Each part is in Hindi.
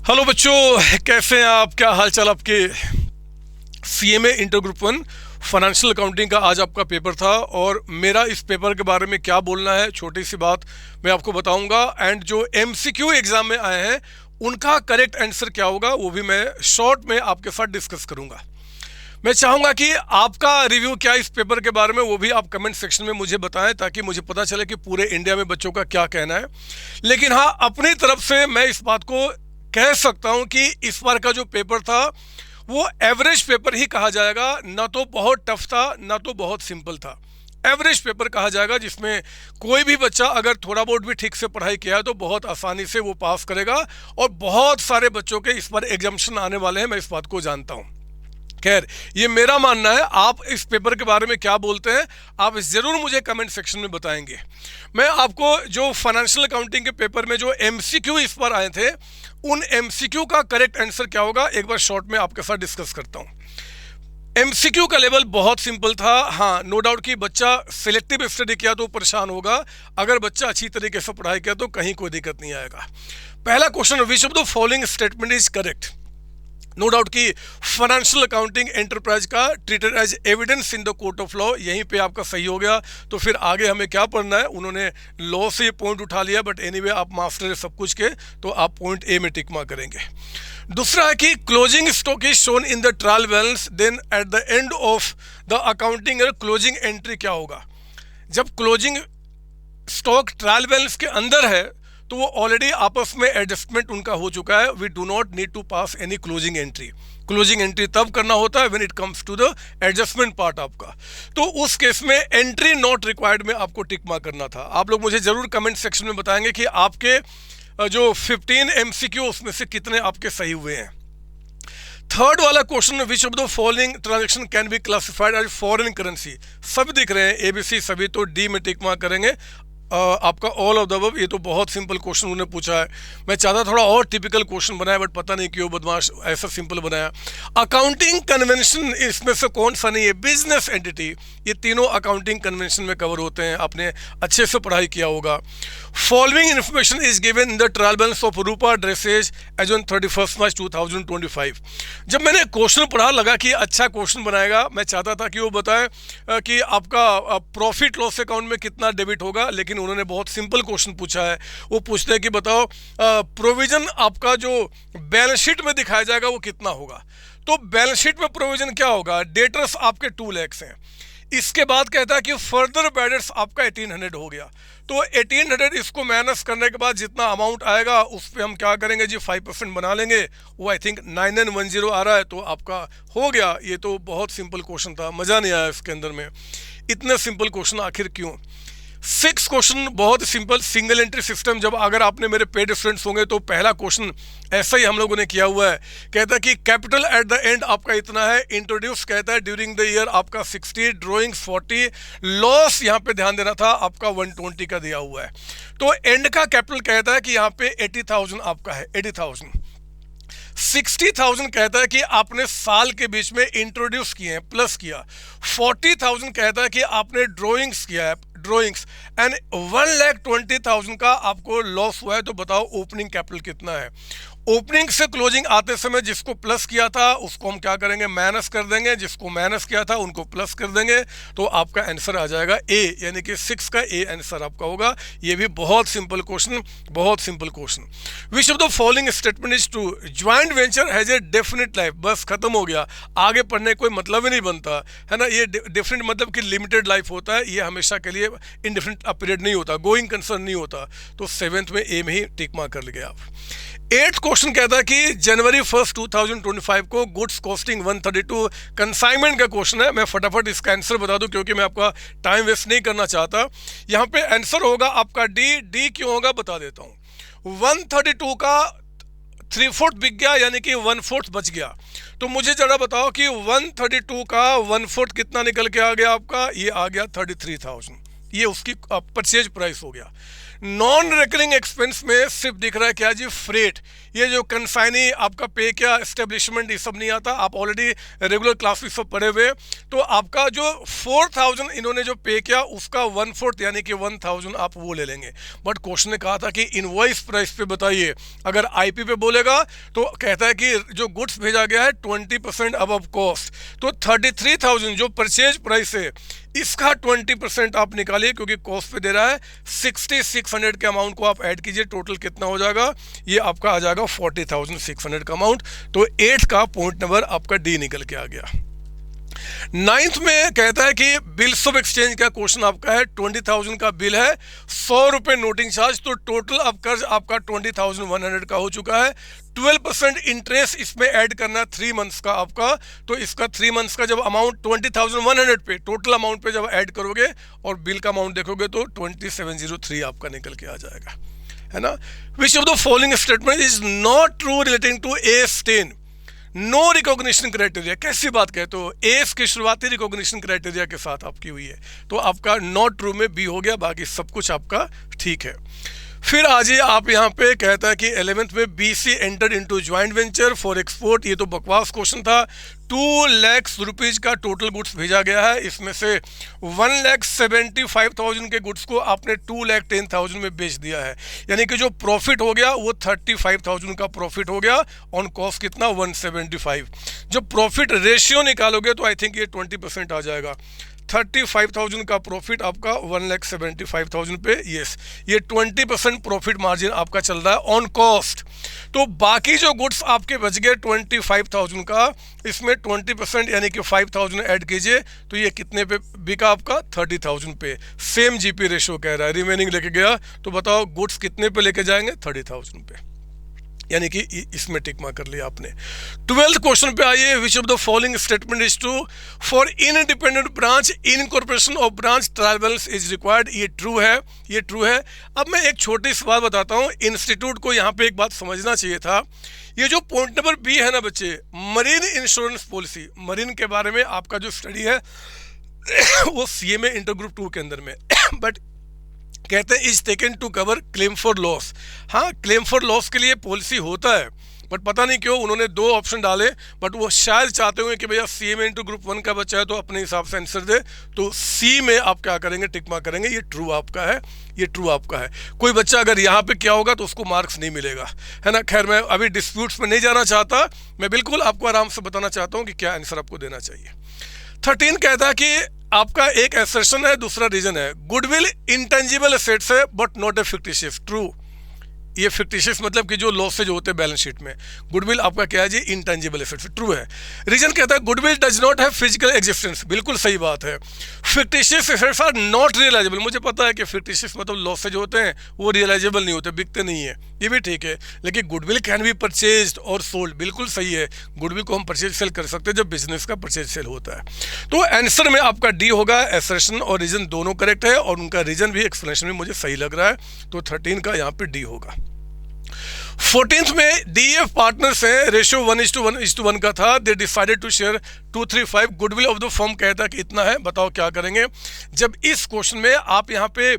हेलो बच्चों, कैसे हैं आप? क्या हाल चाल आपके? CMA inter group 1 financial accounting का आज आपका पेपर था और मेरा इस पेपर के बारे में क्या बोलना है, छोटी सी बात मैं आपको बताऊंगा। एंड जो एमसीक्यू एग्जाम में आए हैं उनका करेक्ट आंसर क्या होगा वो भी मैं शॉर्ट में आपके साथ डिस्कस करूंगा। मैं चाहूंगा कि आपका रिव्यू क्या इस पेपर के बारे में वो भी आप कमेंट सेक्शन में मुझे बताएं, ताकि मुझे पता चले कि पूरे इंडिया में बच्चों का क्या कहना है। लेकिन हाँ, अपनी तरफ से मैं इस बात को कह सकता हूं कि इस बार का जो पेपर था वो एवरेज पेपर ही कहा जाएगा। ना तो बहुत टफ था, ना तो बहुत सिंपल था। एवरेज पेपर कहा जाएगा, जिसमें कोई भी बच्चा अगर थोड़ा बहुत भी ठीक से पढ़ाई किया है तो बहुत आसानी से वो पास करेगा। और बहुत सारे बच्चों के इस बार एग्जामिनेशन आने वाले हैं, मैं इस बात को जानता हूं। खैर, ये मेरा मानना है। आप इस पेपर के बारे में क्या बोलते हैं आप जरूर मुझे कमेंट सेक्शन में बताएंगे। मैं आपको जो फाइनेंशियल अकाउंटिंग के पेपर में जो एमसीक्यू इस बार आए थे उन एमसीक्यू का करेक्ट आंसर क्या होगा एक बार शॉर्ट में आपके साथ डिस्कस करता हूं। एमसीक्यू का लेवल बहुत सिंपल था। हाँ, नो डाउट कि बच्चा सिलेक्टिव स्टडी किया तो परेशान होगा, अगर बच्चा अच्छी तरीके से पढ़ाई किया तो कहीं कोई दिक्कत नहीं आएगा। पहला question, which of the following statement is correct? No doubt कि फाइनेंशियल अकाउंटिंग एंटरप्राइज का treated as evidence in the court of law, यहीं पे आपका सही हो गया। तो फिर आगे हमें क्या पढ़ना है? उन्होंने लॉ से ये पॉइंट उठा लिया, बट एनीवे आप मास्टर है सब कुछ के, तो आप पॉइंट ए में टिक मार्क करेंगे। दूसरा है कि closing stock is shown in the trial balance, then at the end of the accounting closing entry क्या होगा? जब क्लोजिंग स्टॉक ट्रायल बैलेंस के अंदर है तो वो ऑलरेडी आपस में एडजस्टमेंट उनका हो चुका है। We do not need to pass any closing entry. Closing entry तब करना होता है when it comes to the adjustment part आपका। तो उस केस में एंट्री नॉट रिक्वायर्ड में आपको टिक मार्क करना था। आप लोग मुझे जरूर कमेंट सेक्शन में बताएंगे कि आपके जो 15 एमसीक्यू उसमें से कितने आपके सही हुए हैं। थर्ड वाला question, which of the following transaction can be classified as foreign currency? सब दिख रहे हैं एबीसी सभी, तो डी में टिक मार्क करेंगे। आपका ऑल ऑफ द अबव, ये तो बहुत सिंपल क्वेश्चन उन्होंने पूछा है। मैं चाहता थोड़ा और टिपिकल क्वेश्चन बनाया, बट पता नहीं क्यों बदमाश ऐसा सिंपल बनाया। अकाउंटिंग कन्वेंशन इसमें से कौन सा नहीं है? बिजनेस एंटिटी, ये तीनों अकाउंटिंग कन्वेंशन में कवर होते हैं, आपने अच्छे से पढ़ाई किया होगा। Following information is given in the trial balance of Rupa dresses as on 31 March 2025। जब मैंने क्वेश्चन पढ़ा लगा कि अच्छा क्वेश्चन बनाएगा। मैं चाहता था कि वो बताए कि आपका प्रॉफिट लॉस अकाउंट में कितना डेबिट होगा, लेकिन उन्होंने बहुत सिंपल क्वेश्चन पूछा है। वो पूछते हैं कि बताओ प्रोविजन आपका जो बैलेंस शीट में दिखाया जाएगा वो कितना होगा? तो बैलेंस शीट में प्रोविजन क्या होगा? डेटर्स आपके 2 लाख हैं। इसके बाद कहता है कि फर्दर बैडर्स आपका 1800 हो गया। तो 1800 इसको माइनस करने के बाद जितना अमाउंट आएगा उस पर हम क्या करेंगे जी, 5% बना लेंगे। वो आई थिंक 9910 आ रहा है, तो आपका हो गया। ये तो बहुत सिंपल क्वेश्चन था, मज़ा नहीं आया इसके अंदर में। इतने सिंपल क्वेश्चन आखिर क्यों? 6 क्वेश्चन बहुत सिंपल, सिंगल एंट्री सिस्टम। जब अगर आपने मेरे पेड स्टूडेंट्स होंगे तो पहला क्वेश्चन ऐसा ही हम लोगों ने किया हुआ है। कहता है कि कैपिटल एट द एंड आपका इतना है, इंट्रोड्यूस कहता है ड्यूरिंग द ईयर आपका 60, ड्रॉइंग 40, लॉस यहाँ पे ध्यान देना था आपका 120 का दिया हुआ है। तो एंड का कैपिटल कहता है कि यहाँ पे 80,000 आपका है, 80,000। 60,000 कहता है कि आपने साल के बीच में इंट्रोड्यूस किए हैं, प्लस किया। 40,000 कहता है कि आपने ड्राइंग्स किया है, ड्राइंग्स। एंड 1,20,000 का आपको लॉस हुआ है। तो बताओ ओपनिंग कैपिटल कितना है? ओपनिंग से क्लोजिंग आते समय जिसको प्लस किया था उसको हम क्या करेंगे, माइनस कर देंगे। जिसको माइनस किया था उनको प्लस कर देंगे। तो आपका आंसर आ जाएगा ए, यानी कि 6 का ए आंसर आपका होगा। ये भी बहुत सिंपल क्वेश्चन, बहुत simple question. Which of the following statement is true? Joint venture has a definite life. बस खत्म हो गया, आगे पढ़ने कोई मतलब ही नहीं बनता है ना। ये डेफिनेट मतलब कि लिमिटेड लाइफ होता है, ये हमेशा के लिए इंडेफिनिट पीरियड नहीं होता, गोइंग कंसर्न नहीं होता। तो 7th में ए में ही टिक मार्क कर लिए आप। 8th क्वेश्चन कहता है कि जनवरी 1, 2025 को गुड्स कॉस्टिंग 132, कंसाइनमेंट का क्वेश्चन है। मैं फटाफट इसका आंसर बता दूं क्योंकि मैं आपका टाइम वेस्ट नहीं करना चाहता। यहाँ पे आंसर होगा आपका डी। डी क्यों होगा बता देता हूँ। 132 का 3/4 बिक गया, यानी कि 1/4 बच गया। तो मुझे जरा बताओ कि 132 का 1/4 कितना निकल के आ गया आपका? ये आ गया 33,000। ये उसकी परचेज प्राइस हो गया। नॉन रिकरिंग एक्सपेंस में सिर्फ दिख रहा है क्या जी, फ्रेट। ये जो कन्फाइनी आपका पे क्या एस्टेब्लिशमेंट ये सब नहीं आता, आप ऑलरेडी रेगुलर क्लास में सब पढ़े हुए। तो आपका जो 4000 इन्होंने जो पे किया उसका 1/4 यानी कि 1000 आप वो ले लेंगे। बट क्वेश्चन ने कहा था कि इनवॉइस प्राइस पे बताइए, अगर आईपी पे बोलेगा तो कहता है कि जो गुड्स भेजा गया है 20% अबव कॉस्ट, तो 33,000 जो परचेज प्राइस है इसका 20% आप निकालिए, क्योंकि कॉस्ट पे दे रहा है 6600 के अमाउंट को आप ऐड कीजिए, टोटल कितना हो जाएगा, ये आपका आ जाएगा 40,600 का अमाउंट। तो 8 का पॉइंट नंबर आपका डी निकल के आ गया। 9th में कहता है कि बिल्स ऑफ एक्सचेंज का क्वेश्चन आपका है, 20,000 का बिल है, 100 रुपए नोटिंग चार्ज, तो टोटल अब कर्ज आपका 20,100 का हो चुका है। 12% इंटरेस्ट इसमें ऐड करना 3 मंथ्स का आपका, तो इसका 3 मंथ्स का जब अमाउंट 20,100 पे टोटल अमाउंट पे जब ऐड करोगे और बिल का अमाउंट देखोगे तो 2703 आपका निकल के आ जाएगा, है ना। Which of the following statement is not true relating to AS10 no recognition criteria. कैसी बात कहते हो, एस की शुरुआती रिकॉग्निशन क्राइटेरिया के साथ आपकी हुई है, तो आपका नॉट ट्रू में बी हो गया, बाकी सब कुछ आपका ठीक है। फिर आज आप यहाँ पे कहता है कि 11th में BC entered into joint venture for export, ये तो बकवास क्वेश्चन था। 2 लाख रुपीज का टोटल गुड्स भेजा गया है, इसमें से 1,75,000 के गुड्स को आपने 2,10,000 में बेच दिया है, यानी कि जो प्रॉफिट हो गया वो 35,000 का प्रॉफिट हो गया, ऑन कॉस्ट कितना 175। जब प्रॉफिट रेशियो निकालोगे तो आई थिंक ये 20% आ जाएगा। 35,000 का प्रॉफिट आपका 1,75,000 पे, यस ये 20% प्रॉफिट मार्जिन आपका चल रहा है ऑन कॉस्ट। तो बाकी जो गुड्स आपके बच गए 25,000 का, इसमें 20% यानी कि 5,000 ऐड कीजिए, तो ये कितने पे बिका आपका 30,000 पे। सेम जीपी रेशियो कह रहा है, रिमेनिंग लेके गया, तो बताओ गुड्स कितने पे लेके जाएंगे 30,000 पे, यानी कि इसमें टिक मार्क कर लिया आपने। 12th क्वेश्चन पे आइए, विच of the following statement is true for independent branch incorporation of branch trial balance is required. ये ट्रू है, ये ट्रू है। अब मैं एक छोटी सी बात बताता हूँ, इंस्टीट्यूट को यहाँ पे एक बात समझना चाहिए था। ये जो पॉइंट नंबर बी है ना बच्चे, मरीन इंश्योरेंस पॉलिसी, मरीन के बारे में आपका जो स्टडी है वो CMA इंटर ग्रुप 2 के अंदर में बट कहते हैं is taken to cover claim for loss. हाँ, क्लेम फॉर लॉस के लिए पॉलिसी होता है, बट पता नहीं क्यों उन्होंने 2 ऑप्शन डाले, बट वो शायद चाहते होंगे कि भैया CMA इंटू ग्रुप 1 का बच्चा है तो अपने हिसाब से आंसर दे, तो C में आप क्या करेंगे, टिक मार्क करेंगे, ये ट्रू आपका है, ये ट्रू आपका है। कोई बच्चा अगर यहाँ पे क्या होगा तो उसको मार्क्स नहीं मिलेगा, है ना। खैर मैं अभी डिस्प्यूट्स में नहीं जाना चाहता, मैं बिल्कुल आपको आराम से बताना चाहता हूँ कि क्या आंसर आपको देना चाहिए। 13 कहता है कि आपका एक असर्शन है, दूसरा रीजन है, गुडविल इंटेंजिबल एसेट्स है but not a fictitious. True, ये फिक्टिशियस मतलब कि जो लॉसेज होते हैं बैलेंस शीट में, गुडविल आपका क्या है जी, इंटेंजिबल एसेट्स, ट्रू है। रीजन कहता है goodwill does not have physical existence, बिल्कुल सही बात है। Fictitious assets are not realisable, मुझे पता है कि फिक्टिशियस मतलब लॉसेज होते हैं वो रियलाइजेबल नहीं होते, बिकते नहीं है, ये भी ठीक है, लेकिन गुडविल कैन बी परचेज्ड और सोल्ड, बिल्कुल सही है। गुडविल को हम परचेज सेल कर सकते हैं जब बिजनेस का परचेज सेल होता है। तो आंसर में आपका डी होगा, एसर्शन और रीजन दोनों करेक्ट है, और उनका रीजन भी एक्सप्लेनेशन में मुझे सही लग रहा है, तो 13 का यहाँ पे डी होगा। 14th में DEF पार्टनर्स हैं, रेशियो 1:1 का था, they decided to share 235, goodwill of the firm कहता है कि इतना है, बताओ क्या करेंगे। जब इस क्वेश्चन में आप यहाँ पे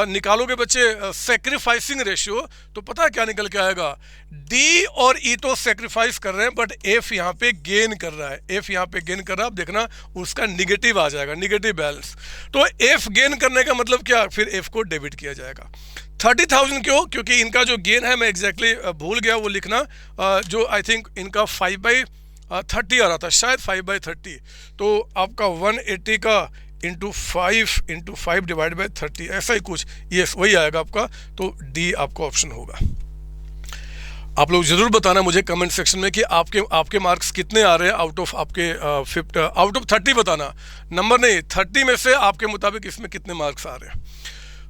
निकालोगे बच्चे सेक्रीफाइसिंग रेशियो, तो पता है क्या निकल के आएगा, D और E तो सेक्रीफाइस कर रहे हैं बट F यहाँ पे गेन कर रहा है, F यहाँ पे गेन कर रहा है, आप देखना उसका निगेटिव आ जाएगा, निगेटिव बैलेंस। तो F गेन करने का मतलब क्या, फिर F को डेबिट किया जाएगा। 30,000 क्यों, क्योंकि इनका जो गेन है मैं एग्जैक्टली भूल गया वो लिखना, जो आई थिंक इनका 5/30 आ रहा था, शायद 5/30, तो आपका 180 का इंटू 5 डिवाइड बाई 30 ऐसा ही कुछ, यस वही आएगा आपका, तो डी आपका ऑप्शन होगा। आप लोग जरूर बताना मुझे कमेंट सेक्शन में कि आपके मार्क्स कितने आ रहे हैं आउट ऑफ आपके आउट ऑफ 30 बताना, नंबर नहीं, 30 में से आपके मुताबिक इसमें कितने मार्क्स आ रहे हैं।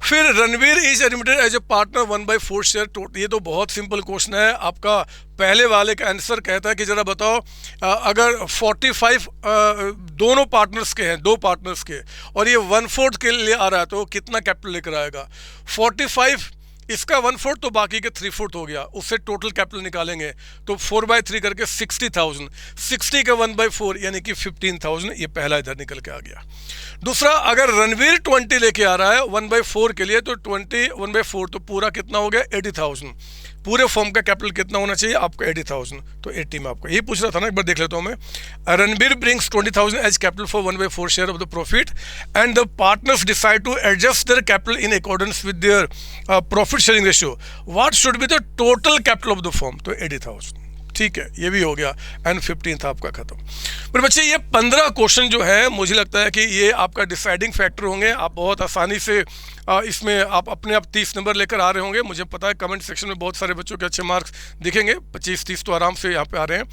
फिर Ranveer is admitted as a partner 1/4 share, ये तो बहुत सिंपल क्वेश्चन है आपका। पहले वाले का आंसर कहता है कि जरा बताओ अगर 45 दोनों पार्टनर्स के हैं, 2 पार्टनर्स के, और ये 1/4 के लिए आ रहा है, तो कितना कैपिटल लेकर आएगा, 45 इसका 1/4 तो बाकी के 3/4 हो गया, उससे टोटल कैपिटल निकालेंगे तो 4/3 करके 60,000, 60 का 1/4 यानी कि 15,000, ये पहला इधर निकल के आ गया। दूसरा, अगर रणवीर 20 लेके आ रहा है 1/4 के लिए, तो 20 1/4 तो पूरा कितना हो गया 80,000, पूरे फॉर्म का कैपिटल कितना होना चाहिए आपका 80,000, तो 80 में आपका ये पूछ रहा था ना, एक बार देख लेता हूँ मैं। Ranbir brings 20,000 as capital for 1/4 share of the profit and the partners decide to adjust their capital in accordance with their profit sharing ratio, what should be the total capital of the firm, तो 80,000। ठीक है, ये भी हो गया एंड 15 था आपका खत्म। पर बच्चे ये 15 क्वेश्चन जो है मुझे लगता है कि ये आपका डिसाइडिंग फैक्टर होंगे। आप बहुत आसानी से इसमें आप अपने आप 30 नंबर लेकर आ रहे होंगे। मुझे पता है कमेंट सेक्शन में बहुत सारे बच्चों के अच्छे मार्क्स दिखेंगे, 25-30 तो आराम से यहाँ पे आ रहे हैं।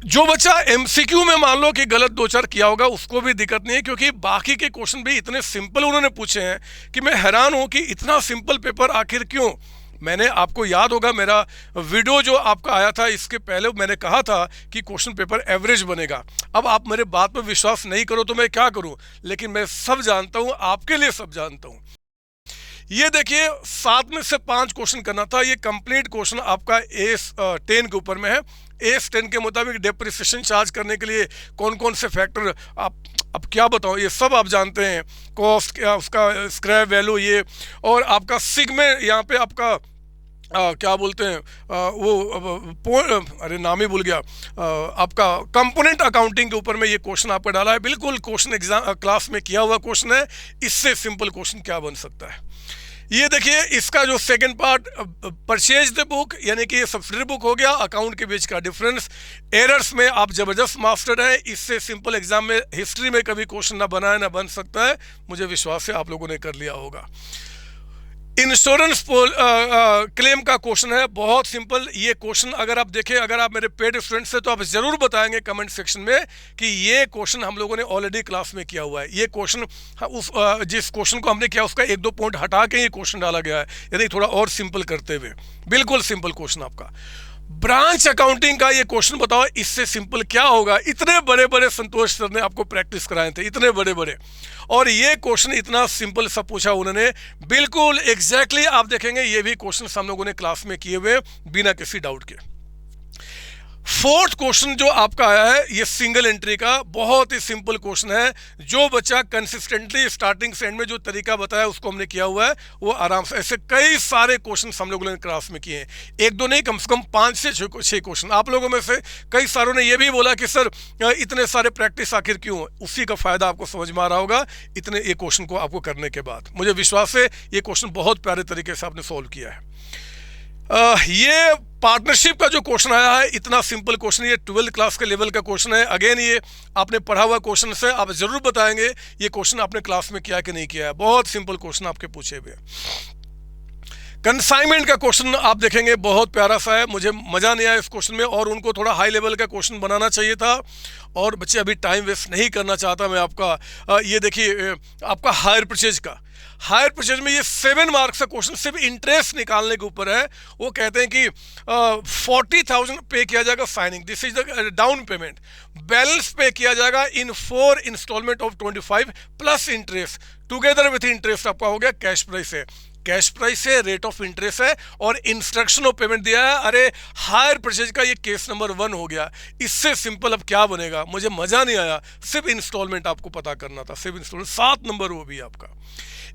जो बच्चा एमसीक्यू में मान लो कि गलत 2-4 किया होगा उसको भी दिक्कत नहीं है, क्योंकि बाकी के क्वेश्चन भी इतने सिंपल उन्होंने पूछे हैं कि मैं हैरान हूँ कि इतना सिंपल पेपर आखिर क्यों। मैंने, आपको याद होगा मेरा वीडियो जो आपका आया था इसके पहले मैंने कहा था कि क्वेश्चन पेपर एवरेज बनेगा। अब आप मेरे बात पर विश्वास नहीं करो तो मैं क्या करूं, लेकिन मैं सब जानता हूं, आपके लिए सब जानता हूं। ये देखिए 7 में से 5 क्वेश्चन करना था। ये कंप्लीट क्वेश्चन आपका एस 10 के ऊपर में है। एस 10 के मुताबिक डेप्रिसिएशन चार्ज करने के लिए कौन कौन से फैक्टर, आप अब क्या बताऊं, ये सब आप जानते हैं। कॉस्ट क्या, उसका स्क्रैप वैल्यू ये, और आपका सिग में यहाँ पे आपका क्या बोलते हैं अरे नाम ही भूल गया, आपका कंपोनेंट अकाउंटिंग के ऊपर में ये क्वेश्चन आपका डाला है। बिल्कुल क्वेश्चन एग्जाम क्लास में किया हुआ क्वेश्चन है। इससे सिंपल क्वेश्चन क्या बन सकता है। ये देखिए इसका जो second part, purchase the book, यानी कि सब्सिडरी बुक हो गया, अकाउंट के बीच का डिफरेंस। एरर्स में आप जबरदस्त मास्टर है। इससे सिंपल एग्जाम में हिस्ट्री में कभी क्वेश्चन ना बना है ना बन सकता है। मुझे विश्वास है आप लोगों ने कर लिया होगा। इंश्योरेंस क्लेम का क्वेश्चन है, बहुत सिंपल। ये क्वेश्चन अगर आप देखें, अगर आप मेरे पेड स्टूडेंट्स हैं तो आप जरूर बताएंगे कमेंट सेक्शन में कि ये क्वेश्चन हम लोगों ने ऑलरेडी क्लास में किया हुआ है। ये क्वेश्चन उस जिस क्वेश्चन को हमने किया उसका 1-2 पॉइंट हटा के ये क्वेश्चन डाला गया है, यानी थोड़ा और सिंपल करते हुए। बिल्कुल सिंपल क्वेश्चन आपका। ब्रांच अकाउंटिंग का ये क्वेश्चन बताओ, इससे सिंपल क्या होगा। इतने बड़े बड़े संतोष सर ने आपको प्रैक्टिस कराए थे, इतने बड़े बड़े, और ये क्वेश्चन इतना सिंपल सा पूछा उन्होंने। बिल्कुल एग्जैक्टली आप देखेंगे ये भी क्वेश्चन हम लोगों ने क्लास में किए हुए बिना किसी डाउट के। 4th क्वेश्चन जो आपका आया है ये सिंगल एंट्री का, बहुत ही सिंपल क्वेश्चन है। जो बच्चा कंसिस्टेंटली स्टार्टिंग से एंड में जो तरीका बताया उसको हमने किया हुआ है, वो आराम से। ऐसे कई सारे क्वेश्चन हम लोगों ने क्लास में किए हैं, 1-2 नहीं, कम से कम 5 से 6 क्वेश्चन। आप लोगों में से कई सारों ने ये भी बोला कि सर इतने सारे प्रैक्टिस आखिर क्यों। उसी का फायदा आपको समझ में आ रहा होगा इतने ये क्वेश्चन को आपको करने के बाद। मुझे विश्वास है ये क्वेश्चन बहुत प्यारे तरीके से आपने सॉल्व किया है। ये पार्टनरशिप का जो क्वेश्चन आया है, इतना सिंपल क्वेश्चन, ये 12th क्लास के लेवल का क्वेश्चन है। अगेन ये आपने पढ़ा हुआ क्वेश्चन से आप जरूर बताएंगे ये क्वेश्चन आपने क्लास में किया कि नहीं किया है। बहुत सिंपल क्वेश्चन आपके पूछे हुए। कंसाइनमेंट का क्वेश्चन आप देखेंगे बहुत प्यारा सा है। मुझे मजा नहीं आया इस क्वेश्चन में, और उनको थोड़ा हाई लेवल का क्वेश्चन बनाना चाहिए था। और बच्चे अभी टाइम वेस्ट नहीं करना चाहता मैं आपका। ये देखिए आपका हायर परचेज का, हायर परचेज में ये 7 मार्क्स का क्वेश्चन सिर्फ इंटरेस्ट निकालने के ऊपर है। वो कहते हैं कि 40,000 पे किया जाएगा signing, this is the down payment. Balance pay किया जाएगा in 4 instalment of 25 plus interest, together with interest आपका हो गया कैश प्राइस है। कैश प्राइस है, रेट ऑफ इंटरेस्ट है, और इंस्ट्रक्शन ऑफ पेमेंट दिया है। अरे हायर परचेज का ये केस नंबर 1 हो गया। इससे सिंपल अब क्या बनेगा। मुझे मजा नहीं आया, सिर्फ इंस्टॉलमेंट आपको पता करना था, सिर्फ इंस्टॉलमेंट। 7 नंबर वो भी आपका।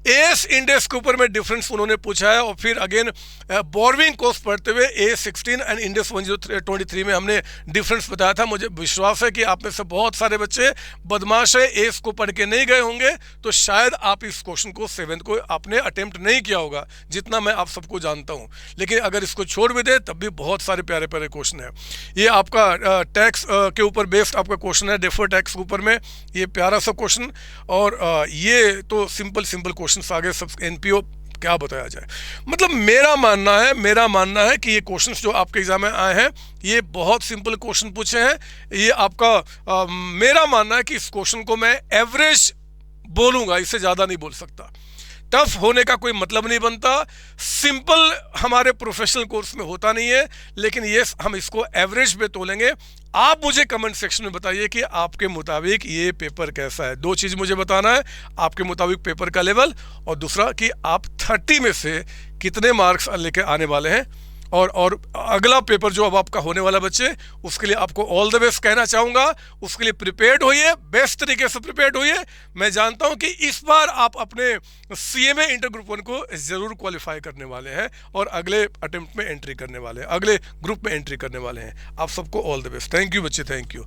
एस इंडेक्स के ऊपर में डिफरेंस उन्होंने पूछा है, और फिर अगेन बोरविंग कॉस्ट पढ़ते हुए A16 एंड इंडेक्स 1023 में हमने डिफरेंस बताया था। मुझे विश्वास है कि आप में से बहुत सारे बच्चे बदमाश है, एस को पढ़ के नहीं गए होंगे, तो शायद आप इस क्वेश्चन को 7th को आपने अटेम्प्ट नहीं किया होगा, जितना मैं आप सबको जानता हूं। लेकिन अगर इसको छोड़ भी दे तब भी बहुत सारे प्यारे प्यारे क्वेश्चन है। ये आपका टैक्स के ऊपर बेस्ड आपका क्वेश्चन है, डेफर टैक्स के ऊपर में ये प्यारा सा क्वेश्चन, और ये तो सिंपल क्वेश्चन आगे सब एनपीओ क्या बताया जाए। मतलब मेरा मानना है कि ये क्वेश्चंस जो आपके एग्जाम में आए हैं ये बहुत सिंपल क्वेश्चन पूछे हैं। ये आपका मेरा मानना है कि इस क्वेश्चन को मैं एवरेज बोलूंगा, इससे ज्यादा नहीं बोल सकता। टफ होने का कोई मतलब नहीं बनता। सिंपल हमारे प्रोफेशनल कोर्स में होता नहीं है, लेकिन ये हम इसको एवरेज पे तोलेंगे। आप मुझे कमेंट सेक्शन में बताइए कि आपके मुताबिक ये पेपर कैसा है। 2 चीज़ मुझे बताना है, आपके मुताबिक पेपर का लेवल, और दूसरा कि आप 30 में से कितने मार्क्स लेके आने वाले हैं। और अगला पेपर जो अब आपका होने वाला बच्चे, उसके लिए आपको ऑल द बेस्ट कहना चाहूँगा। उसके लिए प्रिपेयर्ड होइए, बेस्ट तरीके से प्रिपेयर्ड होइए। मैं जानता हूँ कि इस बार आप अपने CMA इंटर ग्रुप 1 को ज़रूर क्वालिफाई करने वाले हैं और अगले अटेम्प्ट में एंट्री करने वाले हैं, अगले ग्रुप में एंट्री करने वाले हैं। आप सबको all the best. Thank you बच्चे, थैंक यू।